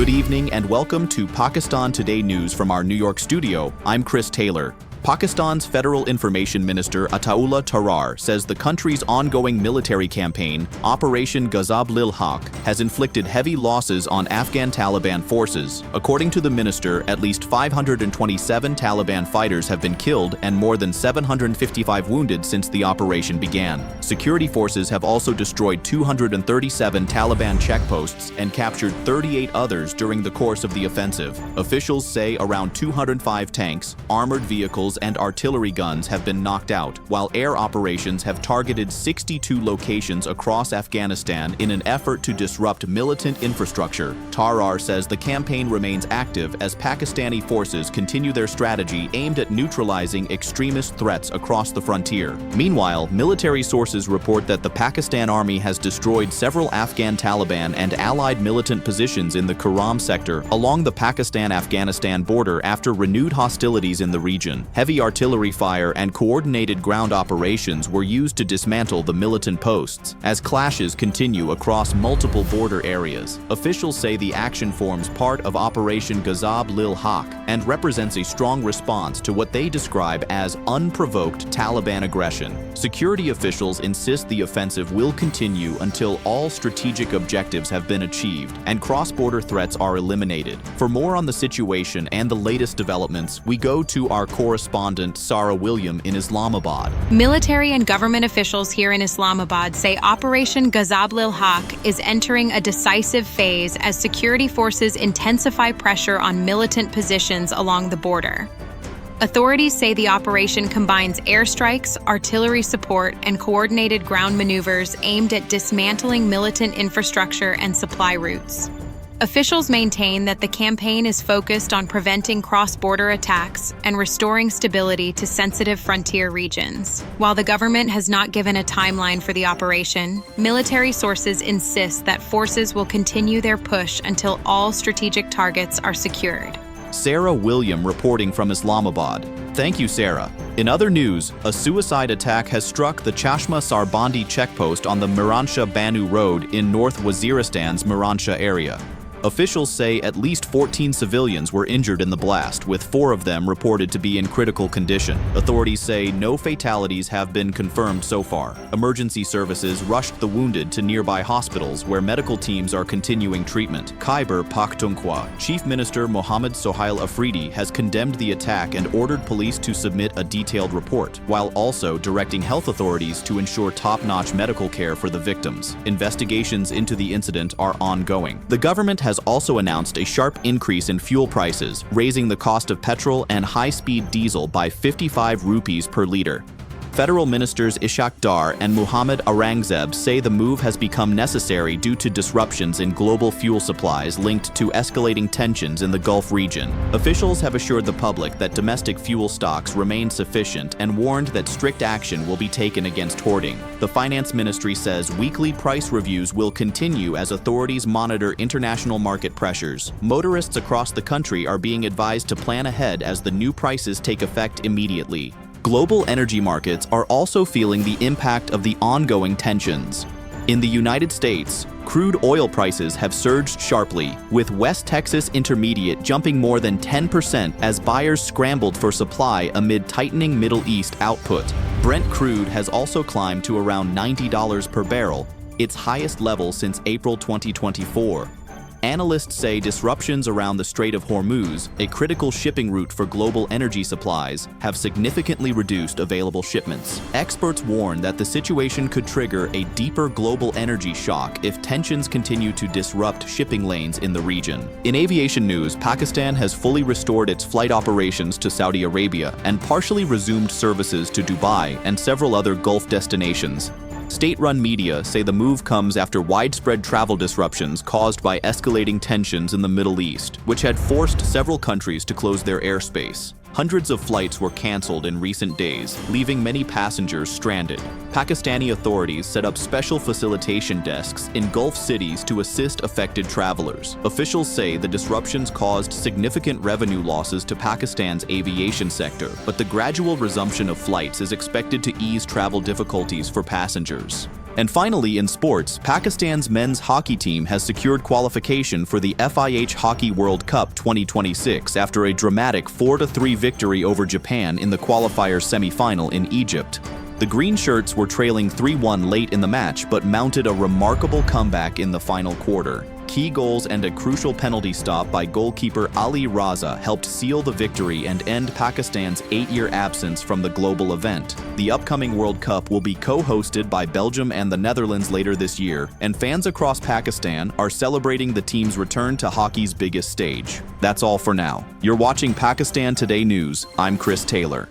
Good evening and welcome to Pakistan Today News from our New York studio. I'm Chris Taylor. Pakistan's Federal Information Minister Ataullah Tarar says the country's ongoing military campaign, Operation Ghazab-ul-Haq, has inflicted heavy losses on Afghan Taliban forces. According to the minister, at least 527 Taliban fighters have been killed and more than 755 wounded since the operation began. Security forces have also destroyed 237 Taliban checkposts and captured 38 others during the course of the offensive. Officials say around 205 tanks, armored vehicles, and artillery guns have been knocked out, while air operations have targeted 62 locations across Afghanistan in an effort to disrupt militant infrastructure. Tarar says the campaign remains active as Pakistani forces continue their strategy aimed at neutralizing extremist threats across the frontier. Meanwhile, military sources report that the Pakistan Army has destroyed several Afghan Taliban and allied militant positions in the Kuram sector along the Pakistan-Afghanistan border after renewed hostilities in the region. Heavy artillery fire and coordinated ground operations were used to dismantle the militant posts, as clashes continue across multiple border areas. Officials say the action forms part of Operation Ghazab-ul-Haq and represents a strong response to what they describe as unprovoked Taliban aggression. Security officials insist the offensive will continue until all strategic objectives have been achieved and cross-border threats are eliminated. For more on the situation and the latest developments, we go to our correspondent Sarah William in Islamabad. Military and government officials here in Islamabad say Operation Ghazab-ul-Haq is entering a decisive phase as security forces intensify pressure on militant positions along the border. Authorities say the operation combines airstrikes, artillery support, and coordinated ground maneuvers aimed at dismantling militant infrastructure and supply routes. Officials maintain that the campaign is focused on preventing cross-border attacks and restoring stability to sensitive frontier regions. While the government has not given a timeline for the operation, military sources insist that forces will continue their push until all strategic targets are secured. Sarah William reporting from Islamabad. Thank you, Sarah. In other news, a suicide attack has struck the Chashma Sarbandi checkpost on the Miransha Banu Road in North Waziristan's Miransha area. Officials say at least 14 civilians were injured in the blast, with 4 of them reported to be in critical condition. Authorities say no fatalities have been confirmed so far. Emergency services rushed the wounded to nearby hospitals where medical teams are continuing treatment. Khyber Pakhtunkhwa Chief Minister Mohammad Sohail Afridi has condemned the attack and ordered police to submit a detailed report, while also directing health authorities to ensure top-notch medical care for the victims. Investigations into the incident are ongoing. The government has also announced a sharp increase in fuel prices, raising the cost of petrol and high-speed diesel by 55 rupees per liter. Federal Ministers Ishaq Dar and Muhammad Aurangzeb say the move has become necessary due to disruptions in global fuel supplies linked to escalating tensions in the Gulf region. Officials have assured the public that domestic fuel stocks remain sufficient and warned that strict action will be taken against hoarding. The Finance Ministry says weekly price reviews will continue as authorities monitor international market pressures. Motorists across the country are being advised to plan ahead as the new prices take effect immediately. Global energy markets are also feeling the impact of the ongoing tensions. In the United States, crude oil prices have surged sharply, with West Texas Intermediate jumping more than 10% as buyers scrambled for supply amid tightening Middle East output. Brent crude has also climbed to around $90 per barrel, its highest level since April 2024. Analysts say disruptions around the Strait of Hormuz, a critical shipping route for global energy supplies, have significantly reduced available shipments. Experts warn that the situation could trigger a deeper global energy shock if tensions continue to disrupt shipping lanes in the region. In aviation news, Pakistan has fully restored its flight operations to Saudi Arabia and partially resumed services to Dubai and several other Gulf destinations. State-run media say the move comes after widespread travel disruptions caused by escalating tensions in the Middle East, which had forced several countries to close their airspace. Hundreds of flights were canceled in recent days, leaving many passengers stranded. Pakistani authorities set up special facilitation desks in Gulf cities to assist affected travelers. Officials say the disruptions caused significant revenue losses to Pakistan's aviation sector, but the gradual resumption of flights is expected to ease travel difficulties for passengers. And finally, in sports, Pakistan's men's hockey team has secured qualification for the FIH Hockey World Cup 2026 after a dramatic 4-3 victory over Japan in the qualifier semifinal in Egypt. The green shirts were trailing 3-1 late in the match but mounted a remarkable comeback in the final quarter. Key goals and a crucial penalty stop by goalkeeper Ali Raza helped seal the victory and end Pakistan's 8-year absence from the global event. The upcoming World Cup will be co-hosted by Belgium and the Netherlands later this year, and fans across Pakistan are celebrating the team's return to hockey's biggest stage. That's all for now. You're watching Pakistan Today News. I'm Chris Taylor.